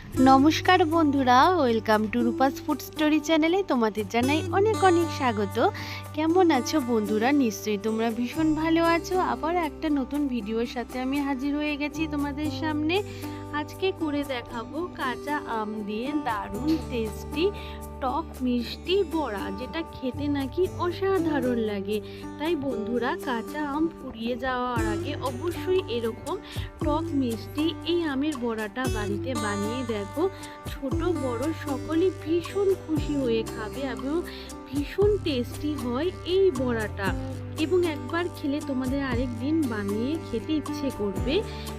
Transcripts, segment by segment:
নমস্কার বন্ধুরা, welcome to Rupa's food story চ্যানেলে তোমাদের জানাই অনেক অনেক স্বাগত। কেমন আছো বন্ধুরা? নিশ্চয়ই তোমরা ভীষণ ভালো আছো। আবার একটা নতুন ভিডিওর সাথে আমি হাজির হয়ে গেছি তোমাদের সামনে। আজকে করে দেখাবো কাঁচা আম দিয়ে দারুণ টেস্টি টক মিষ্টি বড়া, যেটা খেতে নাকি অসাধারণ লাগে। তাই বন্ধুরা, কাঁচা আম ফুরিয়ে যাওয়ার আগে অবশ্যই এরকম টক মিষ্টি এই আমের বড়াটা বাড়িতে বানিয়ে দেখো। ছোট বড় সকলেই ভীষণ খুশি হয়ে খাবে এবং ভীষণ টেস্টি হয় এই বড়াটা, এবং একবার খেলে তোমাদের আরেক দিন বানিয়ে খেতে ইচ্ছে করবে।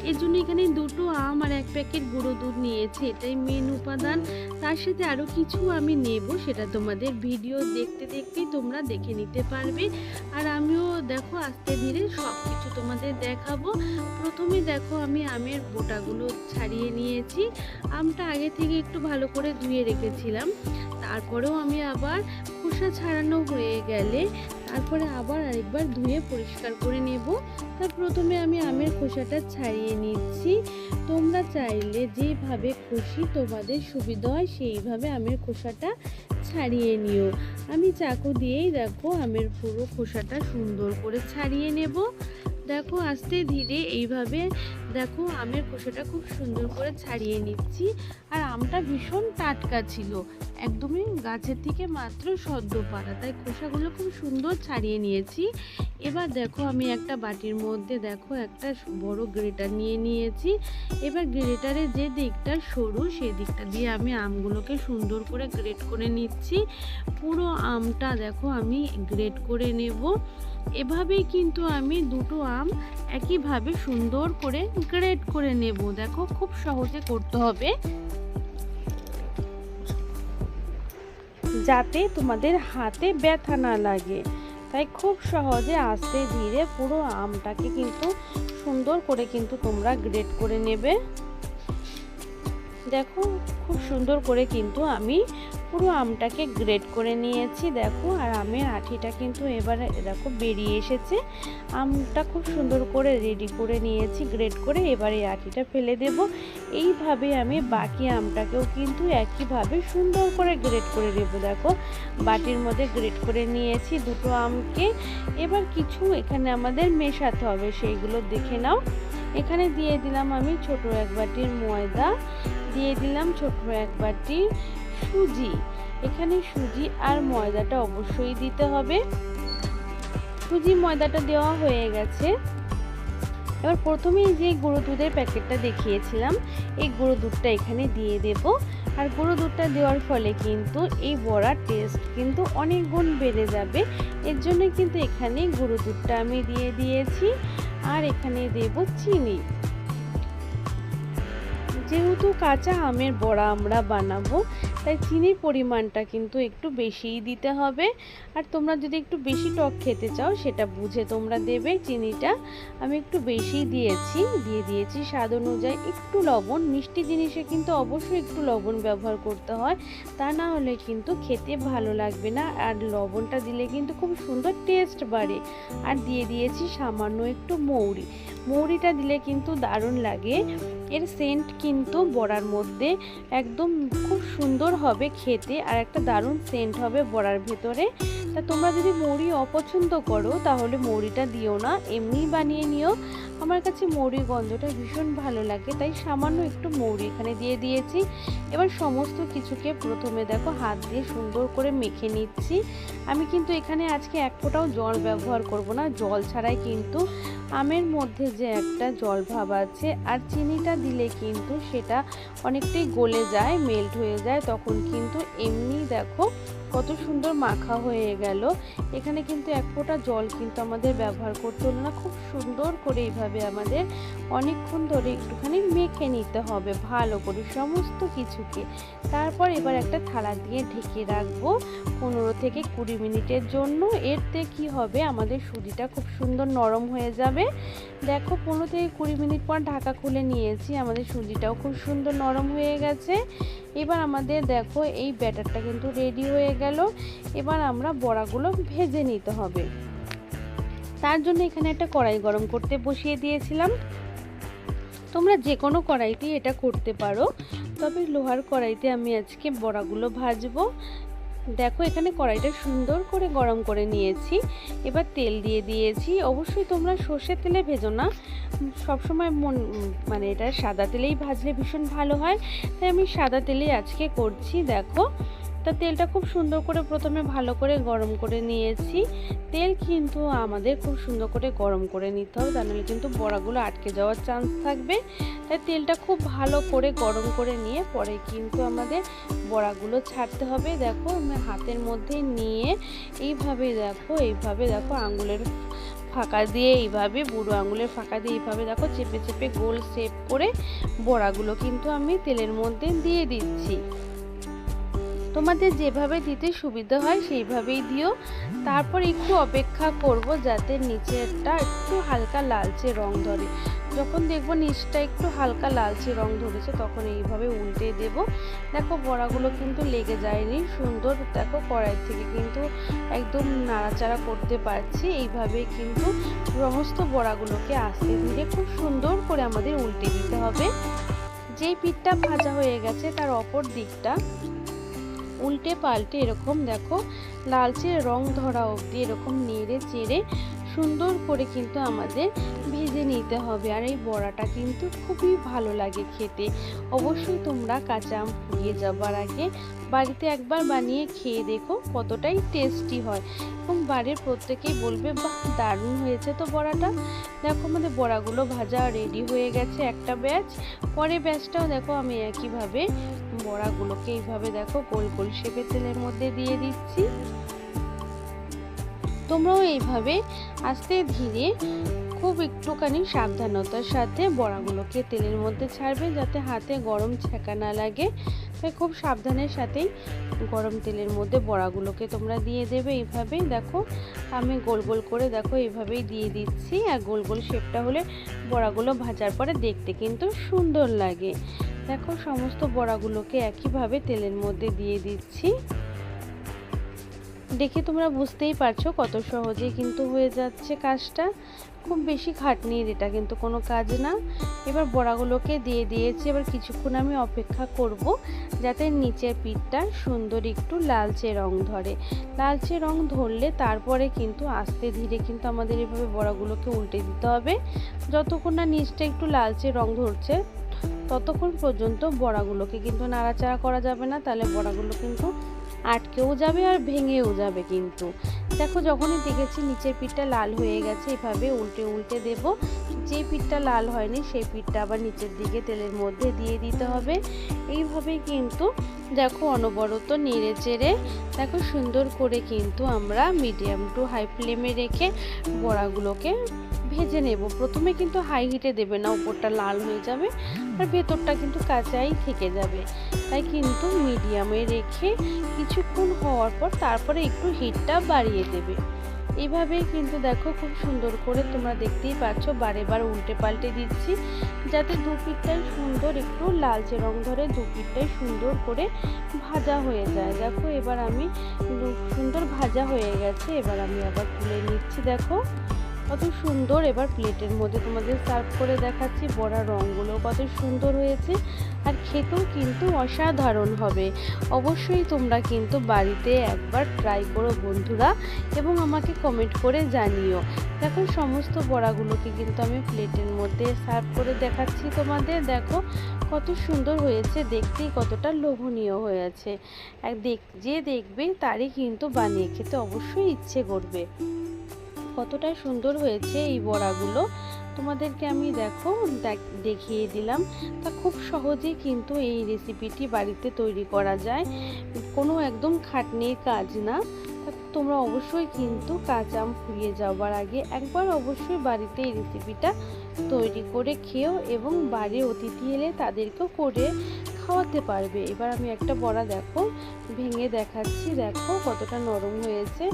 এর জন্য এখানে দুটো আম আর এক প্যাকেট গুঁড়ো দুধ নিয়েছি, এটাই মেন উপাদান। তার সাথে আরও কিছু আমি নেব, সেটা তোমাদের ভিডিও দেখতে দেখতেই তোমরা দেখে নিতে পারবে। আর আমিও দেখো আস্তে ধীরে সব কিছু তোমাদের দেখাবো। প্রথমে দেখো আমি আমের বোটাগুলো ছাড়িয়ে নিয়েছি। আমটা আগে থেকে একটু ভালো করে ধুয়ে রেখেছিলাম, তারপরেও আমি আবার খোসা ছাড়ানো হয়ে গেলে তারপরে আবার আরেকবার ধুয়ে পরিষ্কার করে নেব। তার প্রথমে আমি আমের খোসাটা ছাড়িয়ে নিচ্ছি। তোমরা চাইলে যেভাবে খুশি তোমাদের সুবিধা হয় সেইভাবে আমের খোসাটা ছাড়িয়ে নিও। আমি চাকু দিয়েই দেখো আমের পুরো খোসাটা সুন্দর করে ছাড়িয়ে নেব। দেখো আস্তে ধীরে এইভাবে দেখো আমের খোসাটা খুব সুন্দর করে ছাড়িয়ে নিচ্ছি। আর আমটা ভীষণ টাটকা ছিল, একদমই গাছের থেকে মাত্র সদ্য পাড়া, তাই খোসাগুলো খুব সুন্দর ছাড়িয়ে নিয়েছি। এবার দেখো আমি একটা বাটির মধ্যে দেখো একটা বড় গ্রেটার নিয়ে নিয়েছি। এবার গ্রেটারের যে দিকটা সরু সেই দিকটা দিয়ে আমি আমগুলোকে সুন্দর করে গ্রেট করে নিচ্ছি। পুরো আমটা দেখো আমি গ্রেট করে নেব। এভাবেই কিন্তু আমি দুটো আম একইভাবে সুন্দর করে গ্রেট করে নেব। দেখো খুব সহজে করতে হবে, যাতে তোমাদের হাতে ব্যথা না লাগে। তাই খুব সহজে আস্তে ধীরে পুরো আমটাকে কিন্তু সুন্দর করে কিন্তু তোমরা গ্রেট করে নেবে। দেখো খুব সুন্দর করে কিন্তু আমি পুরো আমটাকে গ্রেট করে নিয়েছি। দেখো আর আমের আঠিটা কিন্তু এবারে দেখো বেরিয়ে এসেছে। আমটা খুব সুন্দর করে রেডি করে নিয়েছি গ্রেট করে। এবারে এই আঠিটা ফেলে দেব। এইভাবে আমি বাকি আমটাকেও কিন্তু একইভাবে সুন্দর করে গ্রেট করে নেব। দেখো বাটির মধ্যে গ্রেট করে নিয়েছি দুটো আমকে। এবার কিছু এখানে আমাদের মেশাতে হবে, সেইগুলো দেখে নাও। এখানে দিয়ে দিলাম আমি ছোট এক বাটির ময়দা, দিয়ে দিলাম ছোট এক বাটি সুজি। এখানে সুজি আর ময়দাটা অবশ্যই দিতে হবে। সুজি ময়দাটা দেওয়া হয়ে গেছে। এবার প্রথমেই যে গুঁড়ো দুধের প্যাকেটটা দেখিয়েছিলাম, এই গুঁড়ো দুধটা এখানে দিয়ে দেব। আর গুঁড়ো দুধটা দেওয়ার ফলে কিন্তু এই বড়ার টেস্ট কিন্তু অনেক গুণ বেড়ে যাবে। এর জন্য কিন্তু এখানে গুঁড়ো দুধটা আমি দিয়ে দিয়েছি। আর এখানে দেব চিনি। যেহেতু কাঁচা আমের বড়া আমরা বানাবো, তাই চিনির পরিমাণটা কিন্তু একটু বেশিই দিতে হবে। আর তোমরা যদি একটু বেশি টক খেতে চাও সেটা বুঝে তোমরা দেবে চিনিটা। আমি একটু বেশি দিয়ে দিয়েছি স্বাদ অনুযায়ী। একটু লবণ, মিষ্টি জিনিসে কিন্তু অবশ্যই একটু লবণ ব্যবহার করতে হয়, তা না হলে কিন্তু খেতে ভালো লাগবে না। আর লবণটা দিলে কিন্তু খুব সুন্দর টেস্ট বাড়ে। আর দিয়ে দিয়েছি সামান্য একটু মৌরি। মৌরিটা দিলে কিন্তু দারুণ লাগে। এর সেন্ট কিন্তু বড়ার মধ্যে একদম খুব সুন্দর হবে খেতে, আর একটা দারুণ সেন্ট হবে বড়ার ভেতরে। তা তোমরা যদি মৌরি অপছন্দ করো তাহলে মৌরিটা দিও না, এমনি বানিয়ে নিও। আমার কাছে মৌরির গন্ধটা ভীষণ ভালো লাগে, তাই সামান্য একটু মৌরি এখানে দিয়ে দিয়েছি। এবার সমস্ত কিছুকে প্রথমে দেখো হাত দিয়ে সুন্দর করে মেখে নিচ্ছি। আমি কিন্তু এখানে আজকে এক ফোঁটাও জল ব্যবহার করব না, জল ছাড়াই কিন্তু আমের মধ্যে যে একটা জল ভাব আছে, আর চিনিটা দিলে কিন্তু সেটা অনেকটাই গলে যায়, মেল্ট হয়ে যায়, তখন কিন্তু এমনি দেখো কত সুন্দর মাখা হয়ে গেল। এখানে কিন্তু এক ফোঁটা জল কিন্তু আমাদের ব্যবহার করতে হলো না। খুব সুন্দর করে এইভাবে আমাদের অনেকক্ষণ ধরে একটুখানি মেখে নিতে হবে ভালো করে সমস্ত কিছুকে। তারপর এবার একটা থালা দিয়ে ঢেকে রাখবো 15 থেকে 20 মিনিটের জন্য। এতে কি হবে, আমাদের সুজিটা খুব সুন্দর নরম হয়ে যাবে। দেখো 15 থেকে 20 মিনিট পর ঢাকা খুলে নিয়েছি, আমাদের সুজিটাও খুব সুন্দর নরম হয়ে গেছে। এবার আমাদের দেখো এই ব্যাটারটা কিন্তু রেডি হয়ে গেল। এবার আমরা বড়াগুলো ভেজে নিতে হবে। তার জন্য এখানে একটা কড়াই গরম করতে বসিয়ে দিয়েছিলাম। তোমরা যে কোনো কড়াইতেই এটা করতে পারো, তবে লোহার কড়াইতে আমি আজকে বড়াগুলো ভাজবো। দেখো এখানে কড়াইটা সুন্দর করে গরম করে নিয়েছি, এবার তেল দিয়ে দিয়েছি। অবশ্যই তোমরা সর্ষের তেলে ভেজো না, সবসময় মানে এটা সাদা তেলেই ভাজলে ভীষণ ভালো হয়, তাই আমি সাদা তেলেই আজকে করছি। দেখো তা তেলটা খুব সুন্দর করে প্রথমে ভালো করে গরম করে নিয়েছি। তেল কিন্তু আমাদের খুব সুন্দর করে গরম করে নিতে হবে, তা নাহলে কিন্তু বড়াগুলো আটকে যাওয়ার চান্স থাকবে। তাই তেলটা খুব ভালো করে গরম করে নিয়ে পরে কিন্তু আমাদের বড়াগুলো ছাড়তে হবে। দেখো আমি হাতের মধ্যে নিয়ে এইভাবে দেখো আঙুলের ফাঁকা দিয়ে এইভাবে বুড়ো আঙুলের ফাঁকা দিয়ে এইভাবে দেখো চেপে চেপে গোল শেপ করে বড়াগুলো কিন্তু আমি তেলের মধ্যে দিয়ে দিচ্ছি। তোমাদের যেভাবে দিতে সুবিধা হয় সেইভাবেই দিও। তারপর একটু অপেক্ষা করব যাতে নিচেরটা একটু হালকা লালচে রং ধরে। যখন দেখবো নিচটা একটু হালকা লালচে রং ধরেছে তখন এইভাবে উল্টে দেব। দেখো বড়াগুলো কিন্তু লেগে যায়নি, সুন্দর দেখো কড়াই থেকে কিন্তু একদম নাড়াচাড়া করতে পারছি। এইভাবে কিন্তু সমস্ত বড়াগুলোকে আস্তে ধীরে খুব সুন্দর করে আমাদের উল্টে দিতে হবে। যেই পিঠটা ভাজা হয়ে গেছে তার অপর দিকটা উল্টে পাল্টে এরকম দেখো লালচে রং ধরা অবধি এরকম নেড়ে চেড়ে সুন্দর করে কিন্তু আমাদের ভেজে নিতে হবে। আর এই বড়াটা কিন্তু খুবই ভালো লাগে খেতে। অবশ্যই তোমরা কাঁচা আম ফুরিয়ে যাবার আগে বাড়িতে একবার বানিয়ে খেয়ে দেখো কতটাই টেস্টি হয়, এবং বাড়ির প্রত্যেকেই বলবে বাহ দারুণ হয়েছে তো বড়াটা। দেখো আমাদের বড়াগুলো ভাজা রেডি হয়ে গেছে একটা ব্যাচ। পরের ব্যাচটাও দেখো আমি একইভাবে বড়াগুলোকে এইভাবে দেখো গোল গোল শেপে তেলের মধ্যে দিয়ে দিচ্ছি। তোমরাও এইভাবে আস্তে ধীরে খুব একটুখানি সাবধানতার সাথে বড়াগুলোকে তেলের মধ্যে ছাড়বে যাতে হাতে গরম ছ্যাঁকা না লাগে। তাই খুব সাবধানের সাথেই গরম তেলের মধ্যে বড়াগুলোকে তোমরা দিয়ে দেবে। এইভাবে দেখো আমি গোল গোল করে দেখো এইভাবেই দিয়ে দিচ্ছি। আর গোল গোল শেপটা হলে বড়াগুলো ভাজার পরে দেখতে কিন্তু সুন্দর লাগে। দেখো সমস্ত বড়াগুলোকে একইভাবে তেলের মধ্যে দিয়ে দিচ্ছি। দেখে তোমরা বুঝতেই পারছো কত সহজেই কিন্তু হয়ে যাচ্ছে কাজটা, খুব বেশি খাটনির এটা কিন্তু কোনো কাজ না। এবার বড়াগুলোকে দিয়ে দিয়েছি, এবার কিছুক্ষণ আমি অপেক্ষা করব যাতে নিচের পিঠটা সুন্দর একটু লালচে রং ধরে। লালচে রং ধরলে তারপরে কিন্তু আস্তে ধীরে কিন্তু আমাদের এভাবে বড়াগুলোকে উল্টে দিতে হবে। যতক্ষণ না নিচটা একটু লালচে রং ধরছে ততক্ষণ পর্যন্ত বড়াগুলোকে কিন্তু নাড়াচাড়া করা যাবে না, তাহলে বড়াগুলো কিন্তু আটকেও যাবে আর ভেঙেও যাবে। কিন্তু দেখো যখনই দেখেছি নিচের পিঠটা লাল হয়ে গেছে এভাবে উল্টে উল্টে দেব। যে পিঠটা লাল হয়নি সেই পিঠটা আবার নিচের দিকে তেলের মধ্যে দিয়ে দিতে হবে। এইভাবেই কিন্তু দেখো অনবরত নেড়ে চেড়ে দেখো সুন্দর করে কিন্তু আমরা মিডিয়াম টু হাই ফ্লেমে রেখে বড়াগুলোকে ভেজে নেব। প্রথমে কিন্তু হাই হিটে দেবে না, উপরটা লাল হয়ে যাবে আর ভেতরটা কিন্তু কাঁচাই থেকে যাবে। তাই কিন্তু মিডিয়ামে রেখে কিছুক্ষণ হওয়ার পর তারপরে একটু হিটটা বাড়িয়ে দেবে। এইভাবেই কিন্তু দেখো খুব সুন্দর করে তোমরা দেখতেই পাচ্ছ বারে বার উল্টে পাল্টে দিচ্ছি যাতে দু পিঠটাই সুন্দর একটু লালচে রং ধরে দু পিঠটাই সুন্দর করে ভাজা হয়ে যায়। দেখো এবার আমি সুন্দর ভাজা হয়ে গেছে, এবার আমি আবার তুলে নিচ্ছি। দেখো কত সুন্দর, এবার প্লেটের মধ্যে তোমাদের সার্ভ করে দেখাচ্ছি। বড়া রঙগুলো কত সুন্দর হয়েছে আর খেতেও কিন্তু অসাধারণ হবে। অবশ্যই তোমরা কিন্তু বাড়িতে একবার ট্রাই করো বন্ধুরা, এবং আমাকে কমেন্ট করে জানিও। দেখো সমস্ত বড়াগুলোকে কিন্তু আমি প্লেটের মধ্যে সার্ভ করে দেখাচ্ছি তোমাদের। দেখো কত সুন্দর হয়েছে, দেখতেই কতটা লোভনীয় হয়েছে। যে দেখবে তারই কিন্তু বানিয়ে খেতে অবশ্যই ইচ্ছে করবে। কতটা সুন্দর হয়েছে এই বড়াগুলো তোমাদেরকে আমি দেখো দেখিয়ে দিলাম। তা খুব সহজেই কিন্তু এই রেসিপিটি বাড়িতে তৈরি করা যায়, কোনো একদম খাটনির কাজ না। তোমরা অবশ্যই কিন্তু কাঁচা আম ফুরিয়ে যাওয়ার আগে একবার অবশ্যই বাড়িতে এই রেসিপিটা তৈরি করে খেও, এবং বাড়ির অতিথি এলে তাদেরকেও করে খাওয়াতে পারবে। এবার আমি একটা বড়া দেখো ভেঙে দেখাচ্ছি। দেখো কতটা নরম হয়েছে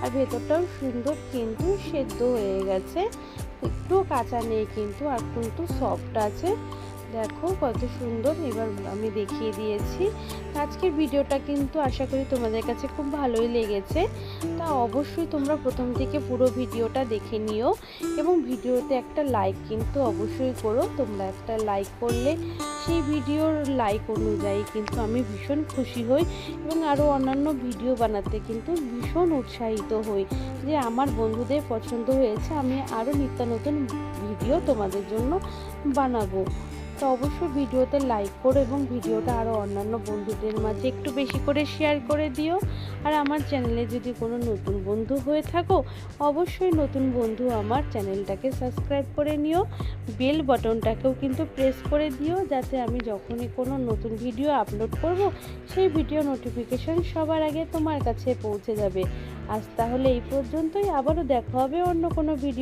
আর ভেতরটাও সুন্দর কিন্তু সেদ্ধ হয়ে গেছে, একটু কাঁচা নেই কিন্তু আর কিন্তু সফট আছে। দেখো কত সুন্দর এবার আমি দেখিয়ে দিয়েছি। আজকের ভিডিওটা কিন্তু আশা করি তোমাদের কাছে খুব ভালোই লেগেছে। তা অবশ্যই তোমরা প্রথম থেকে পুরো ভিডিওটা দেখে নিও এবং ভিডিওতে একটা লাইক কিন্তু অবশ্যই করো। তোমরা একটা লাইক করলে সেই ভিডিওর লাইক অনুযায়ী কিন্তু আমি ভীষণ খুশি হই এবং আরও অন্যান্য ভিডিও বানাতে কিন্তু ভীষণ উৎসাহিত হই যে আমার বন্ধুদের পছন্দ হয়েছে, আমি আরও নিত্য নতুন ভিডিও তোমাদের জন্য বানাবো। তো অবশ্যই ভিডিওতে লাইক করো এবং ভিডিওটা আরও অন্যান্য বন্ধুদের মাঝে একটু বেশি করে শেয়ার করে দিও। আর আমার চ্যানেলে যদি কোনো নতুন বন্ধু হয়ে থাকো, অবশ্যই নতুন বন্ধু আমার চ্যানেলটাকে সাবস্ক্রাইব করে নিও। বেল বাটনটাকেও কিন্তু প্রেস করে দিও, যাতে আমি যখনই কোনো নতুন ভিডিও আপলোড করব সেই ভিডিও নোটিফিকেশন সবার আগে তোমার কাছে পৌঁছে যাবে। আজ তাহলে এই পর্যন্তই, আবারও দেখা হবে অন্য কোনো ভিডিও।